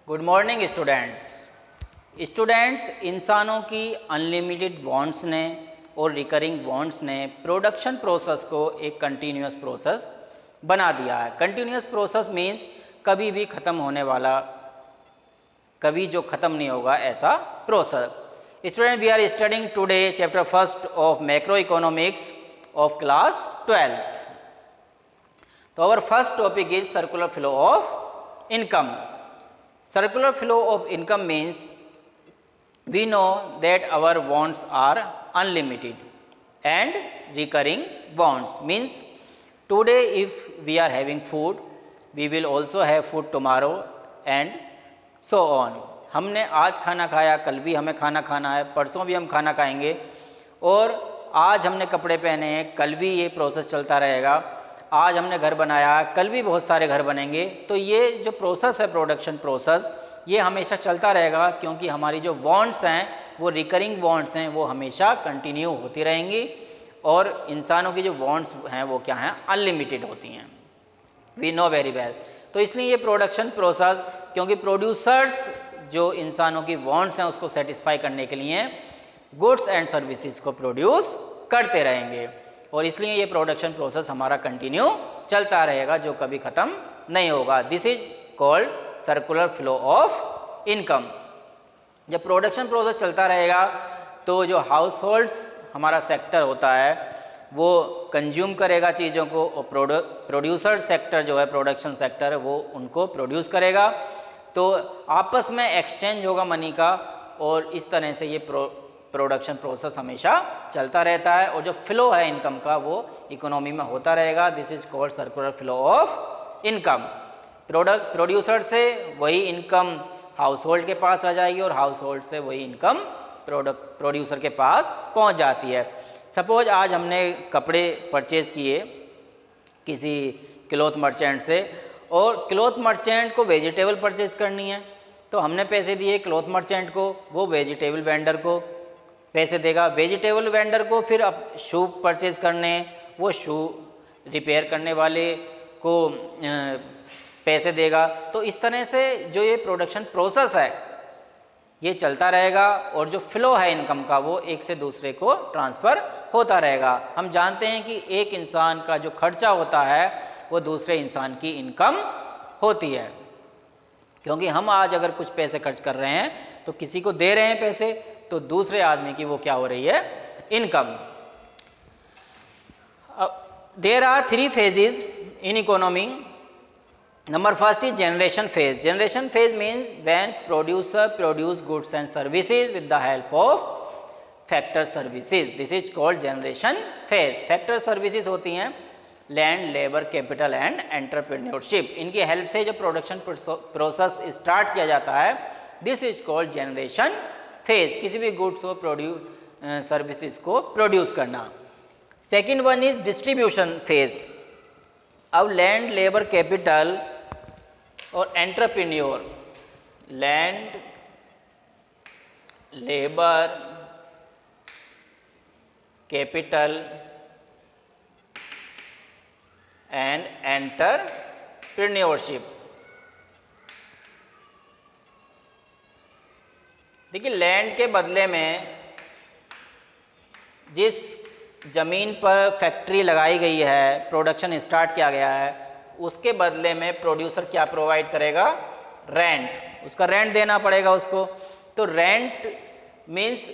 Good morning students. इंसानों की unlimited wants ने और रिकरिंग वांट्स ने प्रोडक्शन प्रोसेस को एक कंटिन्यूस प्रोसेस बना दिया है। कंटिन्यूस प्रोसेस मीन्स कभी भी ख़त्म होने वाला, कभी जो ख़त्म नहीं होगा ऐसा process. Student, we are studying today chapter first of macroeconomics of class 12th। तो our first topic is circular flow of income. Circular flow of income means we know that our wants are unlimited and recurring wants means today if we are having food we will also have food tomorrow and so on। हमने आज खाना खाया, कल भी हमें खाना खाना है, परसों भी हम खाना खाएंगे, और आज हमने कपड़े पहने हैं, कल भी ये प्रोसेस चलता रहेगा। आज हमने घर बनाया, कल भी बहुत सारे घर बनेंगे। तो ये जो प्रोसेस है, प्रोडक्शन प्रोसेस, ये हमेशा चलता रहेगा क्योंकि हमारी जो वांट्स हैं वो रिकरिंग वांट्स हैं, वो हमेशा कंटिन्यू होती रहेंगी। और इंसानों की जो वांट्स हैं वो क्या हैं, अनलिमिटेड होती हैं। We know very well. तो इसलिए ये प्रोडक्शन प्रोसेस, क्योंकि प्रोड्यूसर्स जो इंसानों की वांट्स हैं उसको सेटिस्फाई करने के लिए गुड्स एंड सर्विसेज को प्रोड्यूस करते रहेंगे, और इसलिए ये प्रोडक्शन प्रोसेस हमारा कंटिन्यू चलता रहेगा, जो कभी ख़त्म नहीं होगा। This is called circular flow of income. जब प्रोडक्शन प्रोसेस चलता रहेगा तो जो हाउस होल्ड्स हमारा सेक्टर होता है वो कंज्यूम करेगा चीज़ों को, और प्रोड्यूसर सेक्टर जो है, प्रोडक्शन सेक्टर, वो उनको प्रोड्यूस करेगा। तो आपस में एक्सचेंज होगा मनी का, और इस तरह से ये प्रोडक्शन प्रोसेस हमेशा चलता रहता है, और जो फ्लो है इनकम का वो इकोनॉमी में होता रहेगा। This is called circular flow of income. Producer से वही इनकम हाउस होल्ड के पास आ जाएगी, और हाउस होल्ड से वही इनकम प्रोड्यूसर के पास पहुंच जाती है। सपोज आज हमने कपड़े परचेज़ किए किसी क्लॉथ मर्चेंट से, और क्लॉथ मर्चेंट को वेजिटेबल परचेज़ करनी है, तो हमने पैसे दिए क्लॉथ मर्चेंट को, वो वेजिटेबल वेंडर को पैसे देगा। वेजिटेबल वेंडर को फिर अब शू परचेज़ करने, वो शू रिपेयर करने वाले को पैसे देगा। तो इस तरह से जो ये प्रोडक्शन प्रोसेस है ये चलता रहेगा, और जो फ्लो है इनकम का वो एक से दूसरे को ट्रांसफ़र होता रहेगा। हम जानते हैं कि एक इंसान का जो खर्चा होता है वो दूसरे इंसान की इनकम होती है, क्योंकि हम आज अगर कुछ पैसे खर्च कर रहे हैं तो किसी को दे रहे हैं पैसे, तो दूसरे आदमी की वो क्या हो रही है, income. There are 3 phases in economy. Number first is generation phase. Generation phase means when producer produce goods and services with the help of factor services. This is called generation phase. Factor services होती हैं land, labour, capital and entrepreneurship. इनकी help से जो production process start किया जाता है, this is called generation phase. किसी भी गुड्स को सर्विसेज को प्रोड्यूस करना। Second one is distribution phase. अब लैंड, लेबर, कैपिटल और entrepreneur, land, labour, capital and entrepreneurship. देखिए, लैंड के बदले में जिस ज़मीन पर फैक्ट्री लगाई गई है, प्रोडक्शन स्टार्ट किया गया है, उसके बदले में प्रोड्यूसर क्या प्रोवाइड करेगा, रेंट। उसका रेंट देना पड़ेगा उसको। तो रेंट मीन्स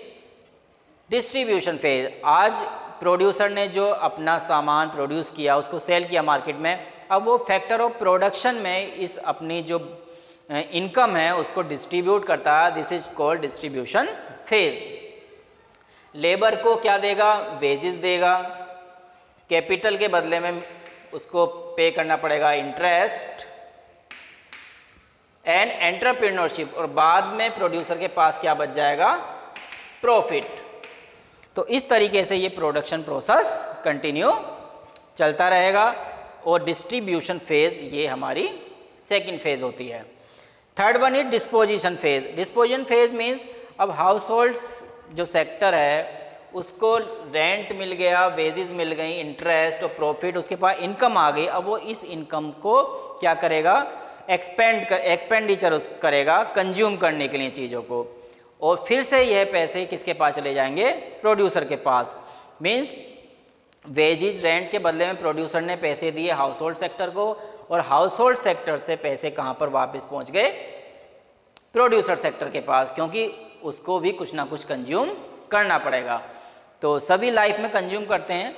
डिस्ट्रीब्यूशन फेज। आज प्रोड्यूसर ने जो अपना सामान प्रोड्यूस किया, उसको सेल किया मार्केट में, अब वो फैक्टर ऑफ प्रोडक्शन में इस अपनी जो इनकम है उसको डिस्ट्रीब्यूट करता है। This is called distribution phase. Labour को क्या देगा, वेजेस देगा। कैपिटल के बदले में उसको पे करना पड़ेगा इंटरेस्ट एंड एंटरप्रेन्योरशिप, और बाद में प्रोड्यूसर के पास क्या बच जाएगा, प्रॉफिट। तो इस तरीके से ये प्रोडक्शन प्रोसेस कंटिन्यू चलता रहेगा, और डिस्ट्रीब्यूशन फेज ये हमारी सेकंड फेज होती है। Third one is disposition phase. Disposition phase means अब हाउस होल्ड्स जो सेक्टर है उसको रेंट मिल गया, वेजेस मिल गई, इंटरेस्ट और प्रॉफिट, उसके पास इनकम आ गई। अब वो इस इनकम को क्या करेगा, एक्सपेंडिचर करेगा कंज्यूम करने के लिए चीज़ों को, और फिर से यह पैसे किसके पास चले जाएंगे, प्रोड्यूसर के पास। मीन्स वेजेज रेंट के बदले में प्रोड्यूसर ने पैसे दिए हाउस होल्ड सेक्टर को, और हाउस होल्ड सेक्टर से पैसे कहाँ पर वापस पहुँच गए, प्रोड्यूसर सेक्टर के पास, क्योंकि उसको भी कुछ ना कुछ कंज्यूम करना पड़ेगा। तो सभी लाइफ में कंज्यूम करते हैं।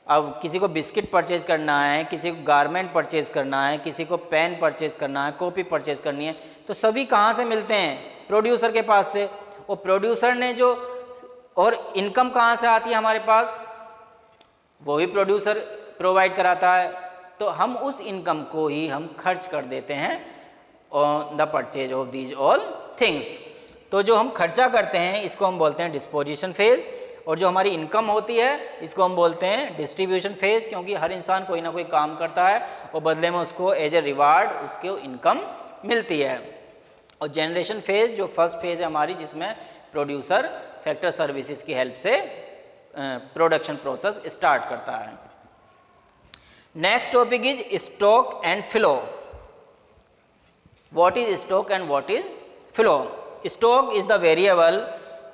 अब किसी को बिस्किट परचेज करना है, किसी को गारमेंट परचेज करना है, किसी को पेन परचेज करना है, कॉपी परचेज करनी है, तो सभी कहाँ से मिलते हैं, प्रोड्यूसर के पास से। और प्रोड्यूसर ने जो, और इनकम कहाँ से आती है हमारे पास, वो भी प्रोड्यूसर प्रोवाइड कराता है। तो हम उस इनकम को ही हम खर्च कर देते हैं on the purchase of these all things. तो जो हम खर्चा करते हैं इसको हम बोलते हैं डिस्पोजिशन फेज, और जो हमारी इनकम होती है इसको हम बोलते हैं डिस्ट्रीब्यूशन फेज, क्योंकि हर इंसान कोई ना कोई काम करता है और बदले में उसको एज ए रिवार्ड उसको इनकम मिलती है। और जनरेशन फेज जो फर्स्ट फेज है हमारी, जिसमें प्रोड्यूसर फैक्टर सर्विसेज की हेल्प से प्रोडक्शन प्रोसेस स्टार्ट करता है। Next topic is stock and flow. What is stock and what is flow? Stock is the variable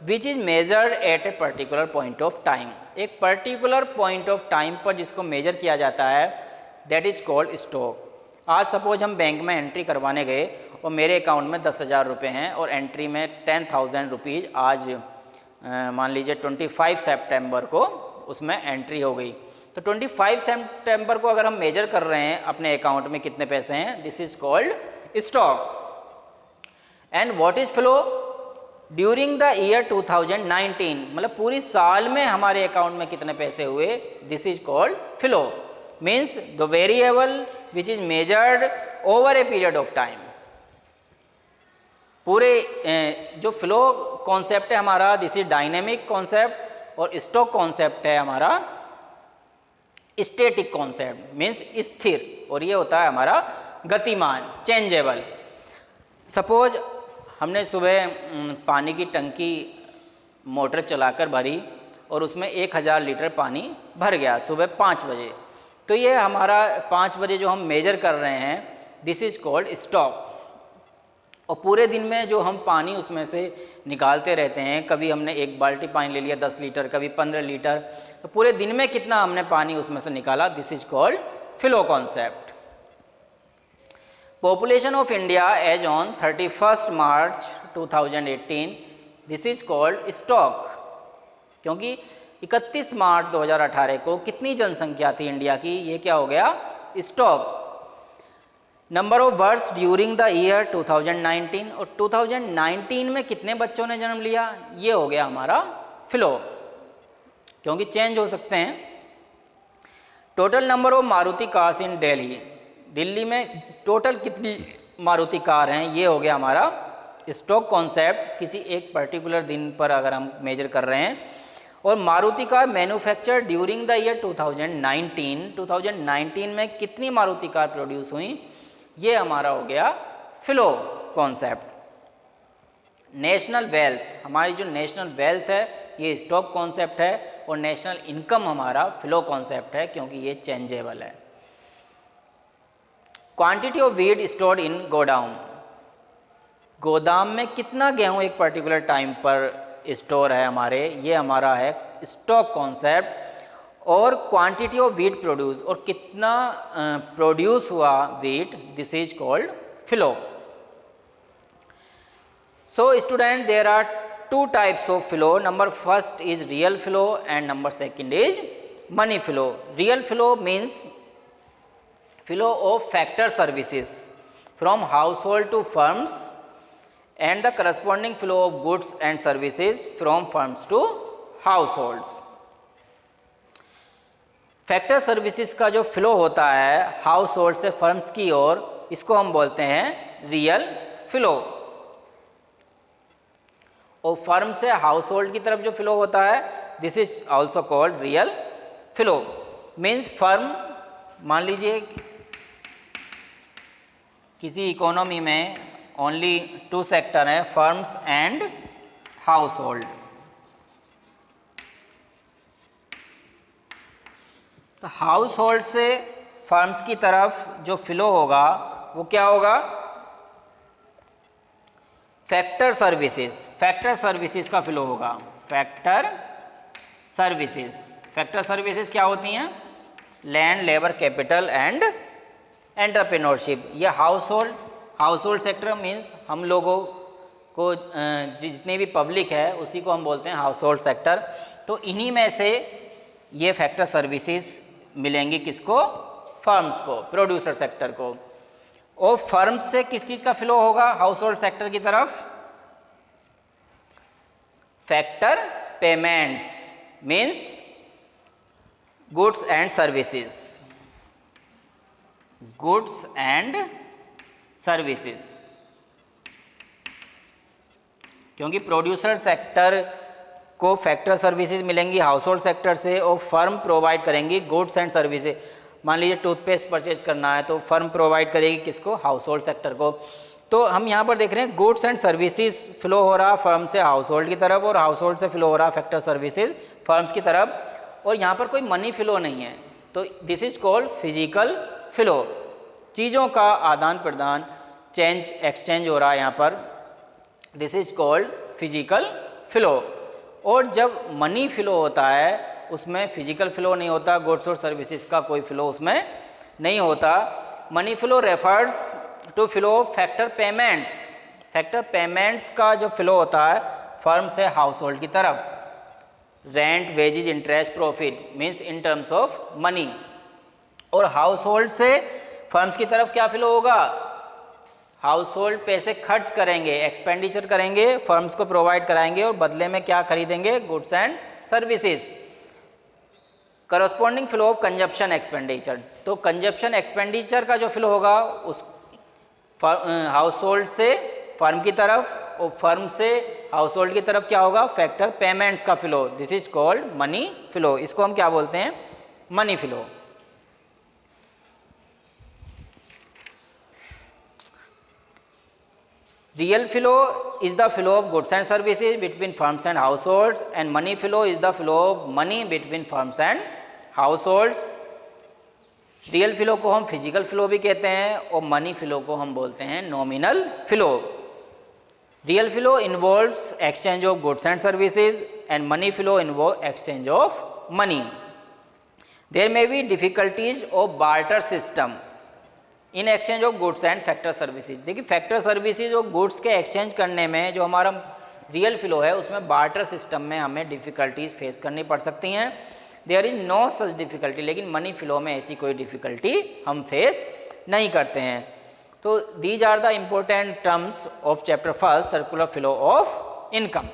which is measured eight a particular point of time. एक particular point of time पर जिसको major किया जाता है that is called stock. आज suppose हम bank में entry करवाने गए और मेरे अकाउंट में 10,000 रुपये हैं और एंट्री में 10,000 रुपीज़ आज मान लीजिए 25 सितंबर को उसमें एंट्री हो गई। तो 25 सितंबर को अगर हम मेजर कर रहे हैं अपने अकाउंट में कितने पैसे हैं, this is called stock. And what is flow? During the year 2019, मतलब पूरी साल में हमारे अकाउंट में कितने पैसे हुए, this is called flow. Means the variable which is measured over a period of time. पूरे जो फ्लो कॉन्सेप्ट है हमारा, दिस इज डायनेमिक कॉन्सेप्ट, और स्टॉक कॉन्सेप्ट है हमारा स्टैटिक कॉन्सेप्ट, मीन्स स्थिर, और ये होता है हमारा गतिमान, चेंजेबल। सपोज हमने सुबह पानी की टंकी मोटर चलाकर भरी और उसमें 1000 लीटर पानी भर गया सुबह 5 बजे। तो ये हमारा 5 बजे जो हम मेजर कर रहे हैं, दिस इज कॉल्ड स्टॉक। और पूरे दिन में जो हम पानी उसमें से निकालते रहते हैं, कभी हमने 1 बाल्टी पानी ले लिया 10 लीटर, कभी 15 लीटर, तो पूरे दिन में कितना हमने पानी उसमें से निकाला, this is called flow concept. Population of India as on 31 March 2018, this is called stock, क्योंकि 31 मार्च 2018 को कितनी जनसंख्या थी इंडिया की, ये क्या हो गया, stock. Number of births during the year 2019, और 2019 में कितने बच्चों ने जन्म लिया, ये हो गया हमारा फ्लो, क्योंकि चेंज हो सकते हैं। Total number of Maruti cars in Delhi, Delhi में टोटल कितनी मारुति कार हैं, ये हो गया हमारा स्टॉक कॉन्सेप्ट। किसी एक पर्टिकुलर दिन पर अगर हम मेजर कर रहे हैं, और Maruti car manufacture during the year 2019, 2019 में कितनी मारुति कार प्रोड्यूस हुई, ये हमारा हो गया फ्लो कॉन्सेप्ट। नेशनल वेल्थ, हमारी जो नेशनल वेल्थ है ये स्टॉक कॉन्सेप्ट है, और नेशनल इनकम हमारा फ्लो कॉन्सेप्ट है, क्योंकि ये चेंजेबल है। Quantity of wheat stored in godown, गोदाम में कितना गेहूं एक पर्टिकुलर टाइम पर स्टोर है हमारे, ये हमारा है स्टॉक कॉन्सेप्ट। और क्वांटिटी ऑफ व्हीट प्रोड्यूस, और कितना प्रोड्यूस हुआ wheat, this is called flow. So student, there are 2 types of flow. Number first is real flow and number second is money flow. Real flow means flow of factor services from household to firms, and the corresponding flow of goods and services from firms to households. Factor services का जो flow होता है house hold से firms की ओर, इसको हम बोलते हैं रियल फ्लो। और फर्म से हाउस होल्ड की तरफ जो फ्लो होता है, this is also called real flow. Means firm, मान लीजिए किसी इकोनॉमी में ओनली 2 सेक्टर हैं, फर्म्स एंड हाउस होल्ड। तो हाउस होल्ड से फर्म्स की तरफ जो फ्लो होगा वो क्या होगा? Factor services. फैक्टर सर्विसेज का फ्लो होगा। Factor services. फैक्टर सर्विसेज क्या होती हैं? Land, labour, capital and entrepreneurship. ये हाउस होल्ड सेक्टर मीन्स हम लोगों को जितनी भी पब्लिक है उसी को हम बोलते हैं हाउस होल्ड सेक्टर। तो इन्हीं में से ये फैक्टर सर्विसेज मिलेंगी किसको? फर्म्स को, प्रोड्यूसर सेक्टर को। और फर्म से किस चीज़ का फ्लो होगा हाउस होल्ड सेक्टर की तरफ? Factor payments means goods and services. Goods and services, क्योंकि प्रोड्यूसर सेक्टर को फैक्टर सर्विसेज मिलेंगी हाउस होल्ड सेक्टर से और फर्म प्रोवाइड करेंगी गुड्स एंड सर्विसेज। मान लीजिए टूथपेस्ट परचेज करना है तो फर्म प्रोवाइड करेगी किसको? हाउस होल्ड सेक्टर को। तो हम यहाँ पर देख रहे हैं गुड्स एंड सर्विसेज फ्लो हो रहा फर्म से हाउस होल्ड की तरफ और हाउस होल्ड से फ्लो हो रहा फैक्टर सर्विसेज फर्म्स की तरफ, और यहाँ पर कोई मनी फ्लो नहीं है। तो this is called physical flow. चीज़ों का आदान प्रदान, चेंज एक्सचेंज हो रहा है यहाँ पर, this is called physical flow. और जब मनी फ्लो होता है उसमें फिजिकल फ्लो नहीं होता, गुड्स और सर्विसेज का कोई फ्लो उसमें नहीं होता। Money flow refers to flow of factor payments. Factor payments का जो फ्लो होता है फर्म से हाउस होल्ड की तरफ, rent, wages, interest, profit means in terms of money. और हाउस होल्ड से फर्म्स की तरफ क्या फ्लो होगा? हाउस होल्ड पैसे खर्च करेंगे, एक्सपेंडिचर करेंगे, फर्म्स को प्रोवाइड कराएंगे और बदले में क्या खरीदेंगे? Goods and services. Corresponding flow of consumption expenditure. तो कंजप्शन एक्सपेंडिचर का जो फ्लो होगा उस हाउस होल्ड से फर्म की तरफ और फर्म से हाउस होल्ड की तरफ क्या होगा? फैक्टर पेमेंट्स का flow. This is called money flow. इसको हम क्या बोलते हैं? Money flow. Real flow is the flow of goods and services between firms and households, and money flow is the flow of money between firms and households. Real flow को हम physical flow भी कहते हैं और money flow को हम बोलते हैं nominal flow. Real flow involves exchange of goods and services and money flow involve exchange of money. There may be difficulties of barter system in exchange of goods and factor services. देखिए factor services और goods के exchange करने में जो हमारा real flow है उसमें barter system में हमें डिफ़िकल्टीज फेस करनी पड़ सकती हैं। There is no such difficulty. लेकिन मनी फ्लो में ऐसी कोई डिफ़िकल्टी हम फेस नहीं करते हैं। तो these are the important terms of chapter first, circular flow of income.